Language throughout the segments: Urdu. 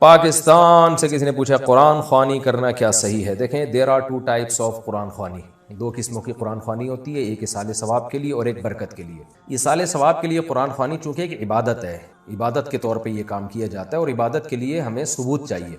پاکستان سے کسی نے پوچھا قرآن خوانی کرنا کیا صحیح ہے؟ دیکھیں there are two types of Quran خوانی. دو قسموں کی قرآن خوانی ہوتی ہے، ایک اصال ثواب کے لیے اور ایک برکت کے لیے. اصال ثواب کے لیے قرآن خوانی چونکہ ایک عبادت ہے، عبادت کے طور پہ یہ کام کیا جاتا ہے اور عبادت کے لیے ہمیں ثبوت چاہیے.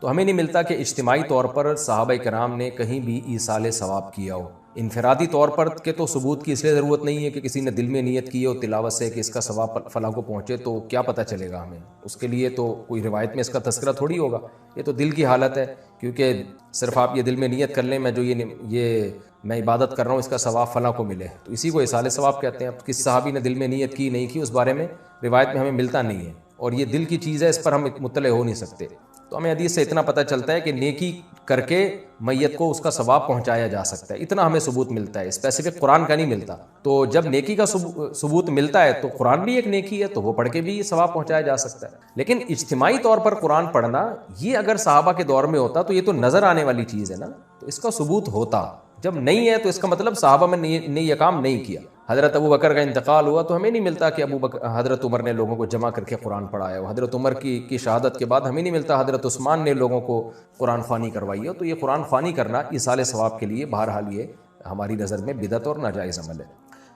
تو ہمیں نہیں ملتا کہ اجتماعی طور پر صحابہ کرام نے کہیں بھی ایصال ثواب کیا ہو. انفرادی طور پر کہ تو ثبوت کی اس لیے ضرورت نہیں ہے کہ کسی نے دل میں نیت کی ہو تلاوت سے کہ اس کا ثواب فلاں کو پہنچے، تو کیا پتہ چلے گا ہمیں؟ اس کے لیے تو کوئی روایت میں اس کا تذکرہ تھوڑی ہوگا. یہ تو دل کی حالت ہے، کیونکہ صرف آپ یہ دل میں نیت کر لیں میں جو یہ میں عبادت کر رہا ہوں اس کا ثواب فلاں کو ملے، تو اسی کو ایصال ثواب کہتے ہیں. کس صحابی نے دل میں نیت کی نہیں کی اس بارے میں روایت میں ہمیں ملتا نہیں ہے، اور یہ دل کی چیز ہے، اس پر ہم مطلع ہو نہیں سکتے. تو ہمیں حدیث سے اتنا پتہ چلتا ہے کہ نیکی کر کے میت کو اس کا ثواب پہنچایا جا سکتا ہے، اتنا ہمیں ثبوت ملتا ہے، اسپیسیفک قرآن کا نہیں ملتا. تو جب نیکی کا ثبوت ملتا ہے تو قرآن بھی ایک نیکی ہے، تو وہ پڑھ کے بھی ثواب پہنچایا جا سکتا ہے. لیکن اجتماعی طور پر قرآن پڑھنا یہ اگر صحابہ کے دور میں ہوتا تو یہ تو نظر آنے والی چیز ہے نا، تو اس کا ثبوت ہوتا. جب نہیں ہے تو اس کا مطلب صحابہ میں نے یہ کام نہیں کیا. حضرت ابو بکر کا انتقال ہوا تو ہمیں نہیں ملتا کہ حضرت عمر نے لوگوں کو جمع کر کے قرآن پڑھایا ہو. حضرت عمر کی شہادت کے بعد ہمیں نہیں ملتا حضرت عثمان نے لوگوں کو قرآن خوانی کروائی ہو. تو یہ قرآن خوانی کرنا ایصال ثواب کے لیے بہرحال یہ ہماری نظر میں بدعت اور ناجائز عمل ہے.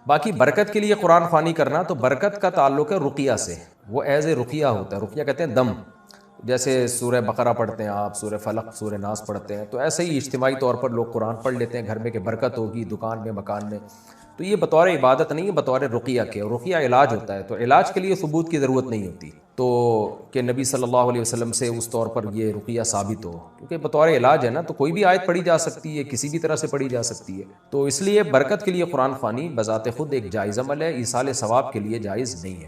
باقی برکت کے لیے قرآن خوانی کرنا، تو برکت کا تعلق ہے رقیہ سے. وہ ایز اے رقیہ ہوتا ہے. رقیہ کہتے ہیں دم، جیسے سورہ بقرہ پڑھتے ہیں آپ، سورہ فلق، سورہ ناس پڑھتے ہیں، تو ایسے ہی اجتماعی طور پر لوگ قرآن پڑھ لیتے ہیں گھر میں کہ برکت ہوگی دکان میں مکان میں. تو یہ بطور عبادت نہیں ہے، بطور رقیہ کے. رقیہ علاج ہوتا ہے، تو علاج کے لیے ثبوت کی ضرورت نہیں ہوتی تو کہ نبی صلی اللہ علیہ وسلم سے اس طور پر یہ رقیہ ثابت ہو، کیونکہ بطور علاج ہے نا، تو کوئی بھی آیت پڑھی جا سکتی ہے، کسی بھی طرح سے پڑھی جا سکتی ہے. تو اس لیے برکت کے لیے قرآن خوانی بذات خود ایک جائز عمل ہے، ایصال ثواب کے لیے جائز نہیں ہے.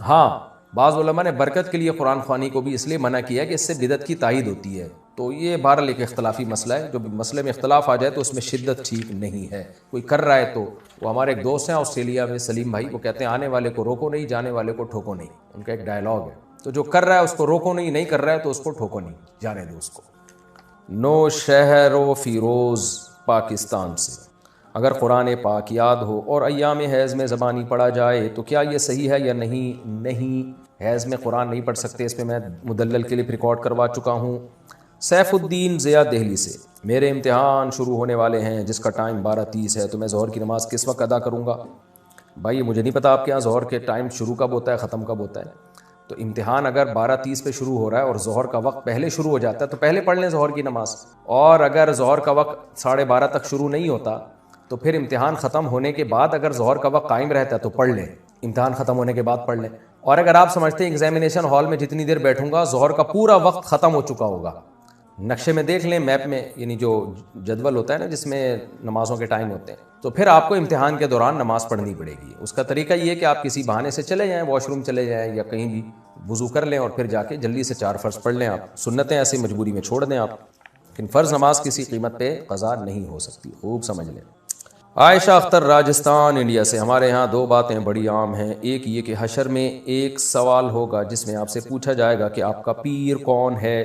ہاں بعض علماء نے برکت کے لیے قرآن خوانی کو بھی اس لیے منع کیا کہ اس سے بدعت کی تائید ہوتی ہے. تو یہ بہرحال ایک اختلافی مسئلہ ہے، جو مسئلے میں اختلاف آ جائے تو اس میں شدت ٹھیک نہیں ہے. کوئی کر رہا ہے تو وہ ہمارے ایک دوست ہیں آسٹریلیا میں، سلیم بھائی، وہ کہتے ہیں آنے والے کو روکو نہیں، جانے والے کو ٹھوکو نہیں. ان کا ایک ڈائلاگ ہے. تو جو کر رہا ہے اس کو روکو نہیں، نہیں کر رہا ہے تو اس کو ٹھوکو نہیں، جانے دو اس کو. نو شہر و فیروز پاکستان سے، اگر قرآن پاک یاد ہو اور ایام حیض میں زبانی پڑھا جائے تو کیا یہ صحیح ہے یا نہیں؟ نہیں، حیض میں قرآن نہیں پڑھ سکتے، اس پہ میں مدلل کلپ ریکارڈ کروا چکا ہوں. سیف الدین ضیاء دہلی سے، میرے امتحان شروع ہونے والے ہیں جس کا ٹائم 12:30 ہے، تو میں ظہر کی نماز کس وقت ادا کروں گا؟ بھائی مجھے نہیں پتا آپ کے یہاں ظہر کے ٹائم شروع کب ہوتا ہے ختم کب ہوتا ہے. تو امتحان اگر 12:30 پہ شروع ہو رہا ہے اور ظہر کا وقت پہلے شروع ہو جاتا ہے تو پہلے پڑھ لیں ظہر کی نماز. اور اگر ظہر کا وقت 12:30 تک شروع نہیں ہوتا تو پھر امتحان ختم ہونے کے بعد اگر ظہر کا وقت قائم رہتا ہے تو پڑھ لیں، امتحان ختم ہونے کے بعد پڑھ لیں. اور اگر آپ سمجھتے ہیں ایگزامینیشن ہال میں جتنی دیر بیٹھوں گا ظہر کا پورا وقت ختم ہو چکا ہوگا، نقشے میں دیکھ لیں، میپ میں، یعنی جو جدول ہوتا ہے نا جس میں نمازوں کے ٹائم ہوتے ہیں، تو پھر آپ کو امتحان کے دوران نماز پڑھنی پڑے گی. اس کا طریقہ یہ ہے کہ آپ کسی بہانے سے چلے جائیں، واش روم چلے جائیں یا کہیں بھی وضو کر لیں اور پھر جا کے جلدی سے 4 فرض پڑھ لیں. آپ سنتیں ایسی مجبوری میں چھوڑ دیں آپ، لیکن فرض نماز کسی قیمت پہ قضا نہیں ہو سکتی، خوب سمجھ لیں. عائشہ اختر راجستھان انڈیا سے، ہمارے ہاں 2 باتیں بڑی عام ہیں. ایک یہ کہ حشر میں ایک سوال ہوگا جس میں آپ سے پوچھا جائے گا کہ آپ کا پیر کون ہے.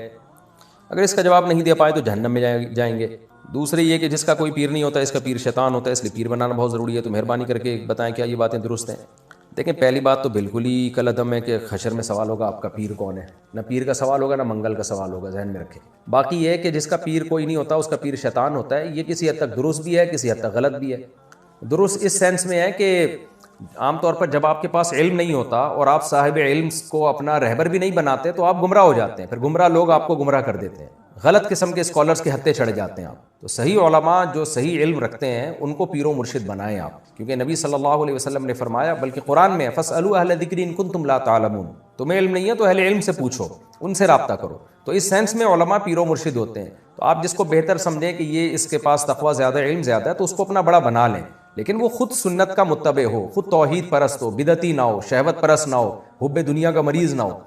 اگر اس کا جواب نہیں دے پائے تو جہنم میں جائیں گے. دوسری یہ کہ جس کا کوئی پیر نہیں ہوتا اس کا پیر شیطان ہوتا ہے، اس لیے پیر بنانا بہت ضروری ہے. تو مہربانی کر کے بتائیں کیا یہ باتیں درست ہیں؟ دیکھیں پہلی بات تو بالکل ہی کالعدم ہے کہ حشر میں سوال ہوگا آپ کا پیر کون ہے. نہ پیر کا سوال ہوگا نہ منگل کا سوال ہوگا، ذہن میں رکھیں. باقی یہ ہے کہ جس کا پیر کوئی نہیں ہوتا اس کا پیر شیطان ہوتا ہے، یہ کسی حد تک درست بھی ہے کسی حد تک غلط بھی ہے. درست اس سینس میں ہے کہ عام طور پر جب آپ کے پاس علم نہیں ہوتا اور آپ صاحب علم کو اپنا رہبر بھی نہیں بناتے تو آپ گمراہ ہو جاتے ہیں، پھر گمراہ لوگ آپ کو گمراہ کر دیتے ہیں، غلط قسم کے اسکالرز کے ہتھے چڑھ جاتے ہیں آپ. تو صحیح علماء جو صحیح علم رکھتے ہیں ان کو پیر و مرشد بنائیں آپ، کیونکہ نبی صلی اللہ علیہ وسلم نے فرمایا، بلکہ قرآن میں فَاسْأَلُوا أَهْلَ الذِّكْرِ إِن كُنتُمْ لَا تَعْلَمُونَ، تمہیں علم نہیں ہے تو اہل علم سے پوچھو، ان سے رابطہ کرو. تو اس سینس میں علماء پیر و مرشد ہوتے ہیں. تو آپ جس کو بہتر سمجھیں کہ یہ اس کے پاس تقویٰ زیادہ، علم زیادہ ہے، تو اس کو اپنا بڑا بنا لیں، لیکن وہ خود سنت کا متبع ہو، خود توحید پرست ہو، بدعتی نہ ہو، شہوت پرست نہ ہو، حب دنیا کا مریض نہ ہو.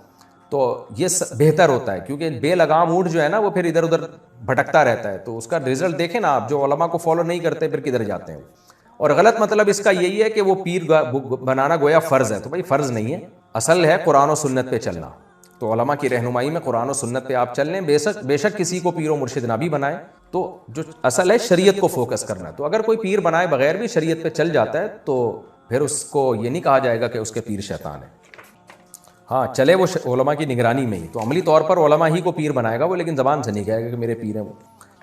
تو یہ بہتر ہوتا ہے، کیونکہ بے لگام اونٹ جو ہے نا وہ پھر ادھر ادھر بھٹکتا رہتا ہے. تو اس کا رزلٹ دیکھیں نا آپ، جو علماء کو فالو نہیں کرتے پھر کدھر جاتے ہیں. اور غلط مطلب اس کا یہی ہے کہ وہ پیر بنانا گویا فرض ہے، تو بھائی فرض نہیں ہے، اصل ہے قرآن و سنت پہ چلنا. تو علماء کی رہنمائی میں قرآن و سنت پہ آپ چل لیں، بے شک کسی کو پیر و مرشد نہ بھی بنائیں. تو جو اصل ہے شریعت کو فوکس کرنا ہے. تو اگر کوئی پیر بنائے بغیر بھی شریعت پہ چل جاتا ہے تو پھر اس کو یہ نہیں کہا جائے گا کہ اس کے پیر شیطان ہے. ہاں چلے وہ علماء کی نگرانی میں ہی، تو عملی طور پر علماء ہی کو پیر بنائے گا وہ، لیکن زبان سے نہیں کہے گا کہ میرے پیر ہیں وہ۔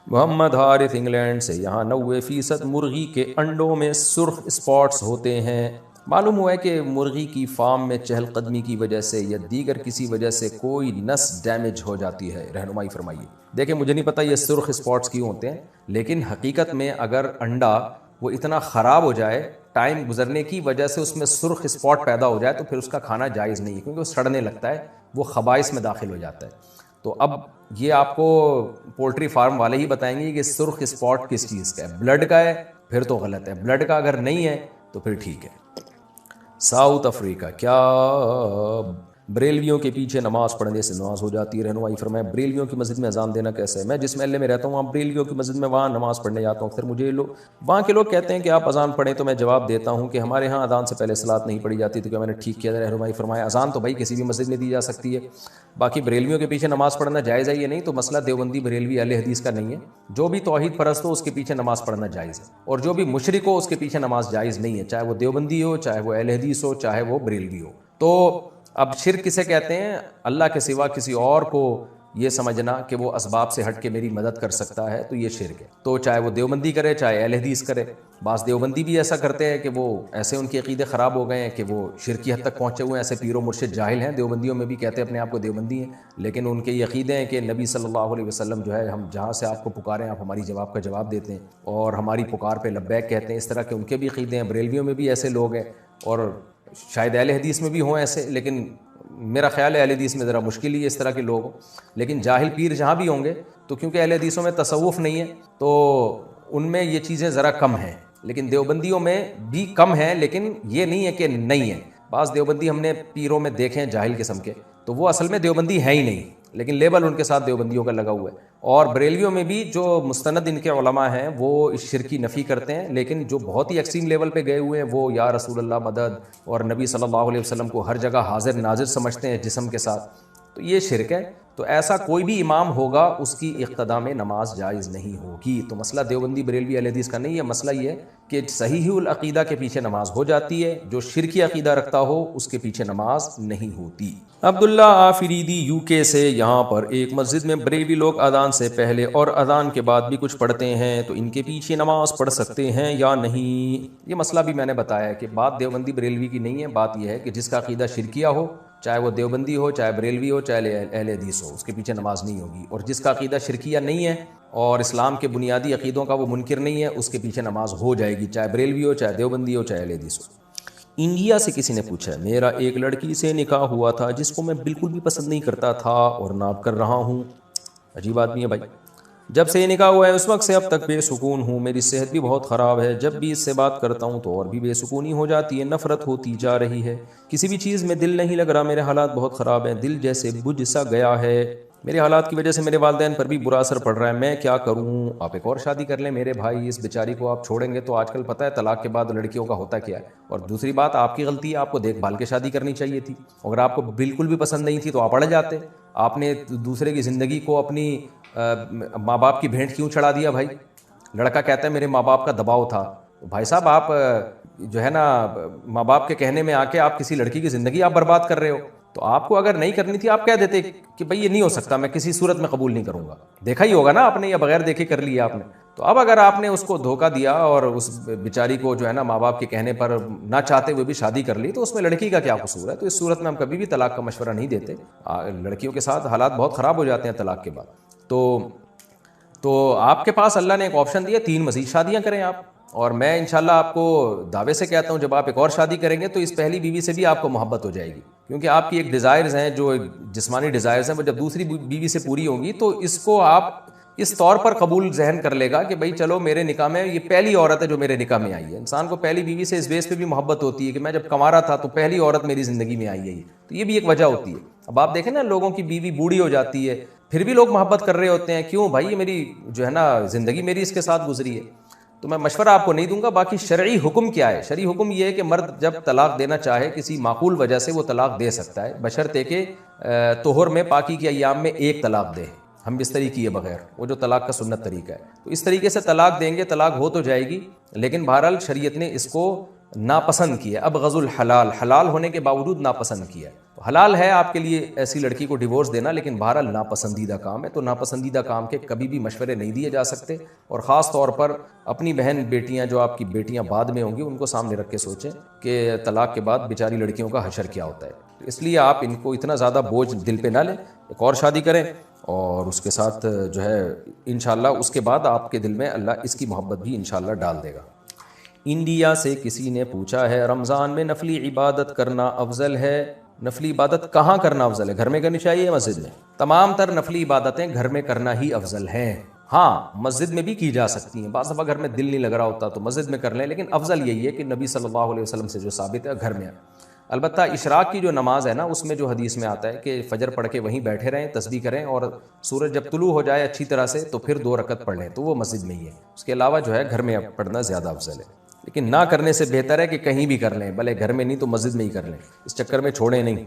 محمد حارث انگلینڈ سے، یہاں 90% مرغی کے انڈوں میں سرخ اسپاٹس ہوتے ہیں۔ معلوم ہوا ہے کہ مرغی کی فارم میں چہل قدمی کی وجہ سے یا دیگر کسی وجہ سے کوئی نس ڈیمیج ہو جاتی ہے، رہنمائی فرمائیے۔ دیکھیں مجھے نہیں پتہ یہ سرخ اسپاٹس کیوں ہوتے ہیں، لیکن حقیقت میں اگر انڈا وہ اتنا خراب ہو جائے، ٹائم گزرنے کی وجہ سے اس میں سرخ اسپاٹ پیدا ہو جائے، تو پھر اس کا کھانا جائز نہیں ہے، کیونکہ وہ سڑنے لگتا ہے، وہ خبائث میں داخل ہو جاتا ہے۔ تو اب یہ آپ کو پولٹری فارم والے ہی بتائیں گے کہ سرخ اسپاٹ کس چیز کا ہے، بلڈ کا ہے پھر تو غلط ہے، بلڈ کا اگر نہیں ہے تو پھر ٹھیک ہے۔ ساؤتھ افریقہ، کیا بریلویوں کے پیچھے نماز پڑھنے سے نماز ہو جاتی ہے؟ رہنمائی فرمائیں بریلویوں کی مسجد میں اذان دینا کیسے ہے؟ میں جس محلے میں رہتا ہوں وہاں بریلویوں کی مسجد میں وہاں نماز پڑھنے جاتا ہوں، پھر مجھے وہاں کے لوگ کہتے ہیں کہ آپ اذان پڑھیں، تو میں جواب دیتا ہوں کہ ہمارے ہاں اذان سے پہلے صلاۃ نہیں پڑھی جاتی، تو کیا میں نے ٹھیک کیا؟ رہنمائی فرمائیں اذان تو بھائی کسی بھی مسجد میں دی جا سکتی ہے، باقی بریلویوں کے پیچھے نماز پڑھنا جائز ہے یہ نہیں، تو مسئلہ دیوبندی بریلوی اہل حدیث کا نہیں ہے، جو بھی توحید پرست ہو اس کے پیچھے نماز پڑھنا جائز ہے، اور جو بھی مشرک ہو اس کے پیچھے نماز جائز نہیں ہے، چاہے وہ دیوبندی ہو، چاہے وہ اہل حدیث ہو، چاہے وہ بریلوی ہو۔ تو اب شرک کسے کہتے ہیں؟ اللہ کے سوا کسی اور کو یہ سمجھنا کہ وہ اسباب سے ہٹ کے میری مدد کر سکتا ہے، تو یہ شرک ہے۔ تو چاہے وہ دیوبندی کرے چاہے اہل حدیث کرے، بعض دیوبندی بھی ایسا کرتے ہیں کہ وہ ایسے ان کے عقیدے خراب ہو گئے ہیں کہ وہ شرکی حد تک پہنچے ہوئے ہیں، ایسے پیر و مرشد جاہل ہیں، دیوبندیوں میں بھی کہتے ہیں اپنے آپ کو دیوبندی ہیں، لیکن ان کے یہ عقیدے ہیں کہ نبی صلی اللہ علیہ وسلم جو ہے ہم جہاں سے آپ کو پکاریں آپ ہماری جواب کا جواب دیتے ہیں اور ہماری پکار پہ لبیک کہتے ہیں، اس طرح کے ان کے بھی عقیدے ہیں۔ بریلویوں میں بھی ایسے لوگ ہیں، اور شاید اہل حدیث میں بھی ہوں ایسے، لیکن میرا خیال ہے اہل حدیث میں ذرا مشکل ہی ہے اس طرح کے لوگ، لیکن جاہل پیر جہاں بھی ہوں گے، تو کیونکہ اہل حدیثوں میں تصوف نہیں ہے تو ان میں یہ چیزیں ذرا کم ہیں، لیکن دیوبندیوں میں بھی کم ہیں، لیکن یہ نہیں ہے کہ نہیں ہے۔ بعض دیوبندی ہم نے پیروں میں دیکھے ہیں جاہل قسم کے، تو وہ اصل میں دیوبندی ہے ہی نہیں، لیکن لیبل ان کے ساتھ دیوبندیوں کا لگا ہوا ہے۔ اور بریلویوں میں بھی جو مستند ان کے علماء ہیں وہ اس شرک کی نفی کرتے ہیں، لیکن جو بہت ہی ایکسٹریم لیول پہ گئے ہوئے ہیں وہ یا رسول اللہ مدد اور نبی صلی اللہ علیہ وسلم کو ہر جگہ حاضر ناظر سمجھتے ہیں جسم کے ساتھ، تو یہ شرک ہے۔ تو ایسا کوئی بھی امام ہوگا اس کی اقتداء میں نماز جائز نہیں ہوگی۔ تو مسئلہ دیوبندی بریلوی اہل حدیث کا نہیں ہے، مسئلہ یہ ہے کہ صحیح العقیدہ کے پیچھے نماز ہو جاتی ہے، جو شرکی عقیدہ رکھتا ہو اس کے پیچھے نماز نہیں ہوتی۔ عبداللہ آفریدی یو کے سے، یہاں پر ایک مسجد میں بریلوی لوگ اذان سے پہلے اور اذان کے بعد بھی کچھ پڑھتے ہیں، تو ان کے پیچھے نماز پڑھ سکتے ہیں یا نہیں؟ یہ مسئلہ بھی میں نے بتایا کہ بات دیوبندی بریلوی کی نہیں ہے، بات یہ ہے کہ جس کا عقیدہ شرکیہ ہو، چاہے وہ دیوبندی ہو چاہے بریلوی ہو چاہے اہل حدیث ہو، اس کے پیچھے نماز نہیں ہوگی، اور جس کا عقیدہ شرکیہ نہیں ہے اور اسلام کے بنیادی عقیدوں کا وہ منکر نہیں ہے، اس کے پیچھے نماز ہو جائے گی، چاہے بریلوی ہو چاہے دیوبندی ہو چاہے اہل حدیث ہو۔ انڈیا سے کسی نے پوچھا، میرا ایک لڑکی سے نکاح ہوا تھا جس کو میں بالکل بھی پسند نہیں کرتا تھا اور نہ اب کر رہا ہوں۔ عجیب آدمی ہے بھائی، جب سے یہ نکاح ہوا ہے اس وقت سے اب تک بے سکون ہوں، میری صحت بھی بہت خراب ہے، جب بھی اس سے بات کرتا ہوں تو اور بھی بے سکونی ہو جاتی ہے، نفرت ہوتی جا رہی ہے، کسی بھی چیز میں دل نہیں لگ رہا، میرے حالات بہت خراب ہیں، دل جیسے بجھ سا گیا ہے، میرے حالات کی وجہ سے میرے والدین پر بھی برا اثر پڑ رہا ہے، میں کیا کروں؟ آپ ایک اور شادی کر لیں میرے بھائی، اس بیچاری کو آپ چھوڑیں گے تو آج کل پتہ ہے طلاق کے بعد لڑکیوں کا ہوتا کیا ہے، اور دوسری بات آپ کی غلطی ہے، آپ کو دیکھ بھال کے شادی کرنی چاہیے تھی، اگر آپ کو بالکل بھی پسند نہیں تھی تو آپ اڑ جاتے، آپ نے دوسرے کی زندگی کو اپنی ماں باپ کی بھینٹ کیوں چڑھا دیا بھائی؟ لڑکا کہتا ہے میرے ماں باپ کا دباؤ تھا، بھائی صاحب آپ جو ہے نا ماں باپ کے کہنے میں آ کے آپ کسی لڑکی کی زندگی آپ برباد کر رہے ہو، تو آپ کو اگر نہیں کرنی تھی آپ کہہ دیتے کہ بھائی یہ نہیں ہو سکتا، میں کسی صورت میں قبول نہیں کروں گا، دیکھا ہی ہوگا نا آپ نے یا بغیر دیکھے کر لیا آپ نے، تو اب اگر آپ نے اس کو دھوکہ دیا اور اس بیچاری کو جو ہے نا ماں باپ کے کہنے پر نہ چاہتے ہوئے بھی شادی کر لی، تو اس میں لڑکی کا کیا قصور ہے؟ تو اس صورت میں ہم کبھی بھی طلاق کا مشورہ نہیں دیتے، لڑکیوں کے ساتھ حالات بہت خراب ہو جاتے ہیں طلاق کے بعد۔ تو آپ کے پاس اللہ نے ایک آپشن دیا، 3 مزید شادیاں کریں آپ، اور میں انشاءاللہ آپ کو دعوے سے کہتا ہوں جب آپ ایک اور شادی کریں گے تو اس پہلی بیوی سے بھی آپ کو محبت ہو جائے گی، کیونکہ آپ کی ایک ڈیزائرز ہیں جو جسمانی ڈیزائرز ہیں، وہ جب دوسری بیوی سے پوری ہوں گی تو اس کو آپ اس طور پر قبول ذہن کر لے گا کہ بھائی چلو میرے نکاح میں یہ پہلی عورت ہے جو میرے نکاح میں آئی ہے۔ انسان کو پہلی بیوی سے اس بیس پہ بھی محبت ہوتی ہے کہ میں جب کما رہا تھا تو پہلی عورت میری زندگی میں آئی ہے، تو یہ بھی ایک وجہ ہوتی ہے۔ اب آپ دیکھیں نا لوگوں کی بیوی بوڑھی ہو جاتی ہے پھر بھی لوگ محبت کر رہے ہوتے ہیں، کیوں بھائی؟ یہ میری جو ہے نا زندگی میری اس کے ساتھ گزری ہے۔ تو میں مشورہ آپ کو نہیں دوں گا، باقی شرعی حکم کیا ہے؟ شرعی حکم یہ ہے کہ مرد جب طلاق دینا چاہے کسی معقول وجہ سے وہ طلاق دے سکتا ہے، بشرطے کہ طہر میں پاکی کے ایام میں 1 طلاق دے، ہم بستری کیے بغیر، وہ جو طلاق کا سنت طریقہ ہے، تو اس طریقے سے طلاق دیں گے، طلاق ہو تو جائے گی، لیکن بہرحال شریعت نے اس کو ناپسند کیا، ابغض الحلال، حلال ہونے کے باوجود ناپسند کیا. تو حلال ہے آپ کے لیے ایسی لڑکی کو ڈیورس دینا، لیکن بہرحال ناپسندیدہ کام ہے. تو ناپسندیدہ کام کے کبھی بھی مشورے نہیں دیے جا سکتے، اور خاص طور پر اپنی بہن بیٹیاں جو آپ کی بیٹیاں بعد میں ہوں گی ان کو سامنے رکھ کے سوچیں کہ طلاق کے بعد بیچاری لڑکیوں کا حشر کیا ہوتا ہے. اس لیے آپ ان کو اتنا زیادہ بوجھ دل پہ نہ لیں، ایک اور شادی کریں اور اس کے ساتھ جو ہے انشاءاللہ اس کے بعد آپ کے دل میں اللہ اس کی محبت بھی انشاءاللہ ڈال دے گا. انڈیا سے کسی نے پوچھا ہے رمضان میں نفلی عبادت کرنا افضل ہے؟ نفلی عبادت کہاں کرنا افضل ہے؟ گھر میں کرنی چاہیے مسجد میں؟ تمام تر نفلی عبادتیں گھر میں کرنا ہی افضل ہیں. ہاں مسجد میں بھی کی جا سکتی ہیں، بعض دفعہ گھر میں دل نہیں لگ رہا ہوتا تو مسجد میں کر لیں، لیکن افضل یہی ہے کہ نبی صلی اللہ علیہ وسلم سے جو ثابت ہے گھر میں. البتہ اشراق کی جو نماز ہے نا، اس میں جو حدیث میں آتا ہے کہ فجر پڑھ کے وہیں بیٹھے رہیں، تسبیح کریں، اور سورج جب طلوع ہو جائے اچھی طرح سے تو پھر 2 رکعت پڑھ لیں، تو وہ مسجد میں ہی ہے. اس کے علاوہ جو ہے گھر میں پڑھنا زیادہ افضل ہے، لیکن نہ کرنے سے بہتر ہے کہ کہیں بھی کر لیں، بھلے گھر میں نہیں تو مسجد میں ہی کر لیں، اس چکر میں چھوڑیں نہیں.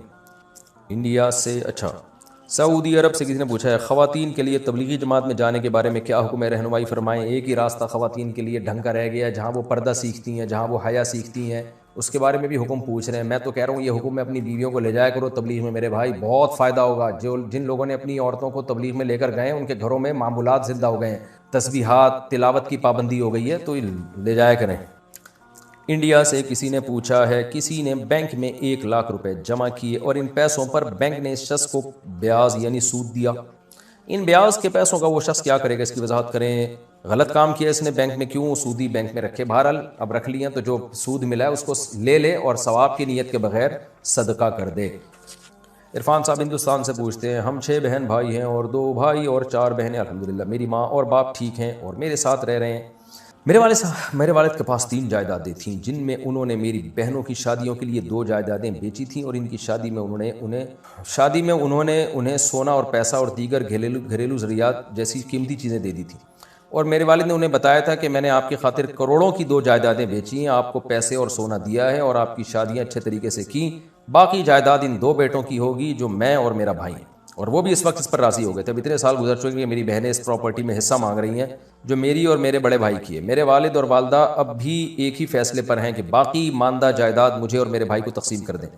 انڈیا سے سعودی عرب سے کسی نے پوچھا ہے خواتین کے لیے تبلیغی جماعت میں جانے کے بارے میں کیا حکم ہے، رہنمائی فرمائیں. ایک ہی راستہ خواتین کے لیے ڈھنگ کا رہ گیا ہے، جہاں وہ پردہ سیکھتی ہیں، جہاں وہ حیا سیکھتی ہیں، اس کے بارے میں بھی حکم پوچھ رہے ہیں. میں تو کہہ رہا ہوں یہ حکم میں اپنی بیویوں کو لے جایا کرو تبلیغ میں میرے بھائی، بہت فائدہ ہوگا. جن لوگوں نے اپنی عورتوں کو تبلیغ میں لے کر گئے ان کے گھروں میں معمولات زندہ ہو گئے ہیں، تسبیحات تلاوت کی پابندی ہو گئی ہے، تو لے جایا کریں. انڈیا سے کسی نے پوچھا ہے کسی نے بینک میں 1 لاکھ روپے جمع کیے اور ان پیسوں پر بینک نے اس شخص کو بیاض یعنی سود دیا. ان بیاض کے پیسوں کا وہ شخص کیا کرے گا، اس کی وضاحت کریں. غلط کام کیا اس نے، بینک میں کیوں سودی بینک میں رکھے؟ بہرحال اب رکھ لیا تو جو سود ملا ہے اس کو لے لے اور ثواب کی نیت کے بغیر صدقہ کر دے. عرفان صاحب ہندوستان سے پوچھتے ہیں ہم 6 بہن بھائی ہیں اور 2 بھائی اور 4 بہنیں. الحمدللہ میری ماں اور باپ ٹھیک ہیں اور میرے ساتھ رہ رہے ہیں. میرے والد کے پاس 3 جائیدادیں تھیں، جن میں انہوں نے میری بہنوں کی شادیوں کے لیے 2 جائیدادیں بیچی تھیں، اور ان کی شادی میں انہوں نے انہیں سونا اور پیسہ اور دیگر گھریلو ضروریات جیسی قیمتی چیزیں دے دی تھیں. اور میرے والد نے انہیں بتایا تھا کہ میں نے آپ کی خاطر کروڑوں کی 2 جائیدادیں بیچی ہیں، آپ کو پیسے اور سونا دیا ہے اور آپ کی شادیاں اچھے طریقے سے کی، باقی جائیداد ان 2 بیٹوں کی ہوگی جو میں اور میرا بھائی ہیں. اور وہ بھی اس وقت اس پر راضی ہو گئے تھے. اب اتنے سال گزر چکے کہ میری بہنیں اس پراپرٹی میں حصہ مانگ رہی ہیں جو میری اور میرے بڑے بھائی کی ہے. میرے والد اور والدہ اب بھی ایک ہی فیصلے پر ہیں کہ باقی ماندہ جائیداد مجھے اور میرے بھائی کو تقسیم کر دیں.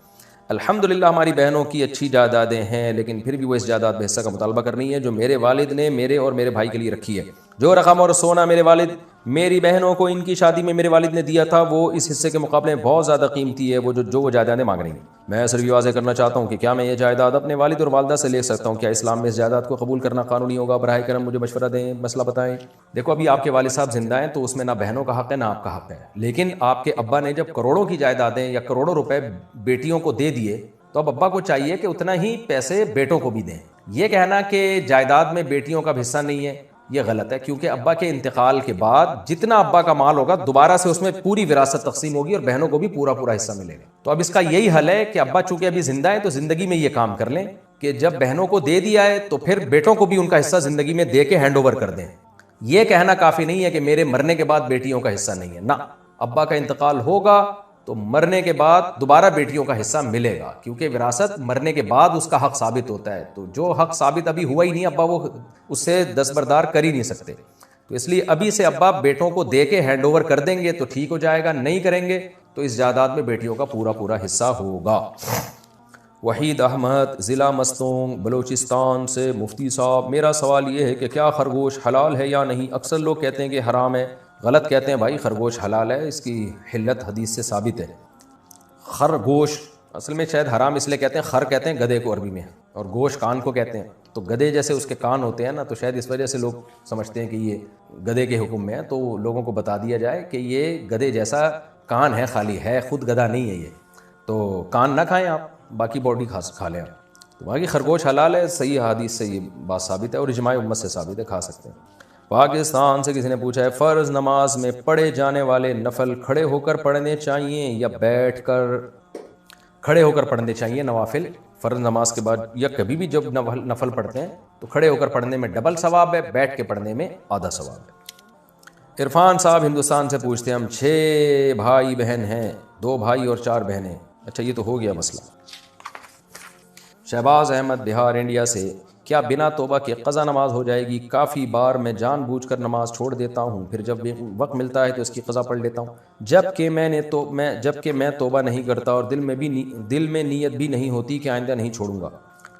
الحمدللہ ہماری بہنوں کی اچھی جائیدادیں ہیں، لیکن پھر بھی وہ اس جائیداد میں حصہ کا مطالبہ کر رہی ہیں جو میرے والد نے میرے اور میرے بھائی کے لیے رکھی ہے. جو رقم اور سونا میرے والد میری بہنوں کو ان کی شادی میں میرے والد نے دیا تھا وہ اس حصے کے مقابلے میں بہت زیادہ قیمتی ہے، وہ جو جائیدادیں مانگ رہی ہیں. میں صرف یہ واضح کرنا چاہتا ہوں کہ کیا میں یہ جائیداد اپنے والد اور والدہ سے لے سکتا ہوں؟ کیا اسلام میں اس جائیداد کو قبول کرنا قانونی ہوگا؟ براہ کرم مجھے مشورہ دیں، مسئلہ بتائیں. دیکھو ابھی آپ کے والد صاحب زندہ ہیں تو اس میں نہ بہنوں کا حق ہے نہ آپ کا حق ہے، لیکن آپ کے ابا نے جب کروڑوں کی جائیدادیں یا کروڑوں روپے بیٹیوں کو دے دیے تو اب ابا کو چاہیے کہ اتنا ہی پیسے بیٹوں کو بھی دیں. یہ کہنا کہ جائیداد میں بیٹیوں کا حصہ نہیں ہے یہ غلط ہے، کیونکہ ابا کے انتقال کے بعد جتنا ابا کا مال ہوگا دوبارہ سے اس میں پوری وراثت تقسیم ہوگی اور بہنوں کو بھی پورا حصہ ملے گا. تو اب اس کا یہی حل ہے کہ ابا چونکہ ابھی زندہ ہیں تو زندگی میں یہ کام کر لیں کہ جب بہنوں کو دے دیا ہے تو پھر بیٹوں کو بھی ان کا حصہ زندگی میں دے کے ہینڈ اوور کر دیں. یہ کہنا کافی نہیں ہے کہ میرے مرنے کے بعد بیٹیوں کا حصہ نہیں ہے. نہ، ابا کا انتقال ہوگا تو مرنے کے بعد دوبارہ بیٹیوں کا حصہ ملے گا، کیونکہ وراثت مرنے کے بعد اس کا حق ثابت ہوتا ہے. تو جو حق ثابت ابھی ہوا ہی نہیں ابا وہ اس سے دستبردار کر ہی نہیں سکتے. تو اس لیے ابھی سے ابا بیٹوں کو دے کے ہینڈ اوور کر دیں گے تو ٹھیک ہو جائے گا، نہیں کریں گے تو اس جائیداد میں بیٹیوں کا پورا حصہ ہوگا. وحید احمد ضلع مستونگ بلوچستان سے مفتی صاحب، میرا سوال یہ ہے کہ کیا خرگوش حلال ہے یا نہیں؟ اکثر لوگ کہتے ہیں کہ حرام ہے. غلط کہتے ہیں بھائی، خرگوش حلال ہے، اس کی حلت حدیث سے ثابت ہے. خرگوش اصل میں شاید حرام اس لیے کہتے ہیں، خر کہتے ہیں گدھے کو عربی میں، اور گوش کان کو کہتے ہیں. تو گدھے جیسے اس کے کان ہوتے ہیں نا، تو شاید اس وجہ سے لوگ سمجھتے ہیں کہ یہ گدھے کے حکم میں ہے. تو لوگوں کو بتا دیا جائے کہ یہ گدھے جیسا کان ہے، خالی ہے، خود گدھا نہیں ہے یہ. تو کان نہ کھائیں آپ، باقی باڈی کھا لیں آپ. تو باقی خرگوش حلال ہے، صحیح حدیث سے یہ بات ثابت ہے اور اجماع امت سے ثابت ہے، کھا سکتے ہیں. پاکستان سے کسی نے پوچھا ہے فرض نماز میں پڑھے جانے والے نفل کھڑے ہو کر پڑھنے چاہیے یا بیٹھ کر؟ کھڑے ہو کر پڑھنے چاہیے نوافل فرض نماز کے بعد، یا کبھی بھی جب نفل پڑھتے ہیں تو کھڑے ہو کر پڑھنے میں ڈبل ثواب ہے، بیٹھ کے پڑھنے میں آدھا ثواب ہے. عرفان صاحب ہندوستان سے پوچھتے ہیں ہم 6 بھائی بہن ہیں، 2 بھائی اور 4 بہنیں. اچھا یہ تو ہو گیا مسئلہ. شہباز احمد بہار انڈیا سے، کیا بنا توبہ کے قضا نماز ہو جائے گی؟ کافی بار میں جان بوجھ کر نماز چھوڑ دیتا ہوں، پھر جب وقت ملتا ہے تو اس کی قضا پڑھ لیتا ہوں، جبکہ میں توبہ نہیں کرتا اور دل میں نیت بھی نہیں ہوتی کہ آئندہ نہیں چھوڑوں گا،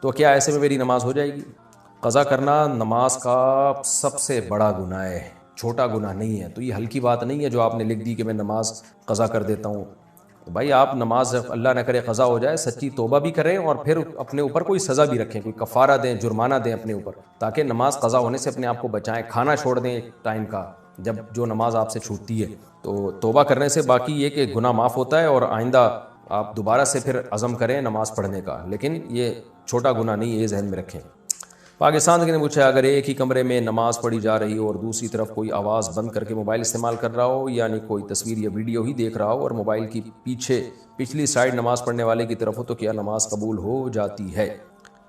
تو کیا ایسے میں میری نماز ہو جائے گی؟ قضا کرنا نماز کا سب سے بڑا گناہ ہے، چھوٹا گناہ نہیں ہے، تو یہ ہلکی بات نہیں ہے جو آپ نے لکھ دی کہ میں نماز قضا کر دیتا ہوں۔ تو بھائی آپ نماز اللہ نہ کرے قضا ہو جائے سچی توبہ بھی کریں اور پھر اپنے اوپر کوئی سزا بھی رکھیں، کوئی کفارہ دیں، جرمانہ دیں اپنے اوپر، تاکہ نماز قضا ہونے سے اپنے آپ کو بچائیں، کھانا چھوڑ دیں ایک ٹائم کا جب جو نماز آپ سے چھوٹتی ہے۔ تو توبہ کرنے سے باقی یہ کہ گناہ معاف ہوتا ہے اور آئندہ آپ دوبارہ سے پھر عزم کریں نماز پڑھنے کا، لیکن یہ چھوٹا گناہ نہیں ہے، یہ ذہن میں رکھیں۔ پاکستان کے نے پوچھا اگر ایک ہی کمرے میں نماز پڑھی جا رہی ہو اور دوسری طرف کوئی آواز بند کر کے موبائل استعمال کر رہا ہو، یعنی کوئی تصویر یا ویڈیو ہی دیکھ رہا ہو اور موبائل کی پچھلی سائیڈ نماز پڑھنے والے کی طرف ہو، تو کیا نماز قبول ہو جاتی ہے؟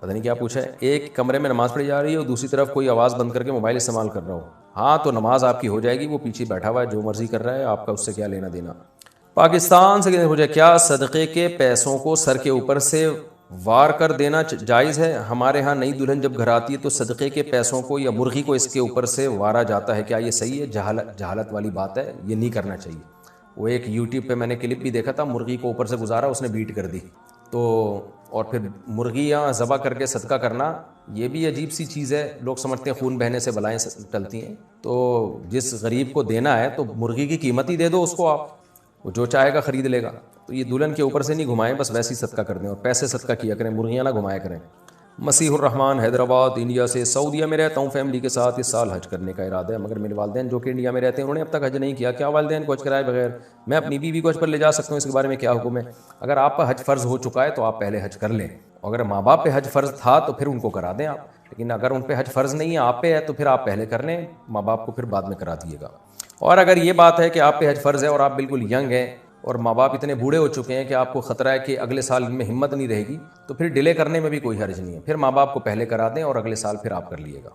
پتہ نہیں کیا پوچھا ہے، ایک کمرے میں نماز پڑھی جا رہی ہے اور دوسری طرف کوئی آواز بند کر کے موبائل استعمال کر رہا ہو، ہاں تو نماز آپ کی ہو جائے گی، وہ پیچھے بیٹھا ہوا ہے جو مرضی کر رہا ہے، آپ کا اس سے کیا لینا دینا۔ پاکستان سے پوچھا کیا صدقے کے پیسوں کو سر کے اوپر سے وار کر دینا جائز ہے؟ ہمارے ہاں نئی دلہن جب گھر آتی ہے تو صدقے کے پیسوں کو یا مرغی کو اس کے اوپر سے وارا جاتا ہے، کیا یہ صحیح ہے؟ جہالت والی بات ہے، یہ نہیں کرنا چاہیے۔ وہ ایک یوٹیوب پہ میں نے کلپ بھی دیکھا تھا، مرغی کو اوپر سے گزارا، اس نے بیٹ کر دی، تو اور پھر مرغیاں ذبح کر کے صدقہ کرنا یہ بھی عجیب سی چیز ہے، لوگ سمجھتے ہیں خون بہنے سے بلائیں ٹلتی ہیں، تو جس غریب کو دینا ہے تو مرغی کی قیمت ہی دے دو اس کو، آپ وہ جو چاہے گا خرید لے گا، تو یہ دلہن کے اوپر سے نہیں گھمائیں، بس ویسے ہی صدقہ کر دیں اور پیسے صدقہ کیا کریں، مرغیاں نہ گھمایا کریں۔ مسیح الرحمان حیدرآباد انڈیا سے، سعودیہ میں رہتا ہوں، فیملی کے ساتھ اس سال حج کرنے کا ارادہ ہے، مگر میرے والدین جو کہ انڈیا میں رہتے ہیں انہوں نے اب تک حج نہیں کیا، کیا والدین کو حج کرائے بغیر میں اپنی بیوی کو حج پر لے جا سکتا ہوں؟ اس کے بارے میں کیا حکم ہے؟ اگر آپ پر حج فرض ہو چکا ہے تو آپ پہلے حج کر لیں، اگر ماں باپ پہ حج فرض تھا تو پھر ان کو کرا دیں آپ، لیکن اگر ان پہ حج فرض نہیں ہے آپ پہ ہے تو پھر آپ پہلے کر لیں، ماں باپ کو پھر بعد میں کرا دیے گا۔ اور اگر یہ بات ہے کہ آپ پہ حج فرض ہے اور آپ بالکل ینگ ہیں اور ماں باپ اتنے بوڑھے ہو چکے ہیں کہ آپ کو خطرہ ہے کہ اگلے سال ان میں ہمت نہیں رہے گی، تو پھر ڈیلے کرنے میں بھی کوئی حرج نہیں ہے، پھر ماں باپ کو پہلے کرا دیں اور اگلے سال پھر آپ کر لیے گا۔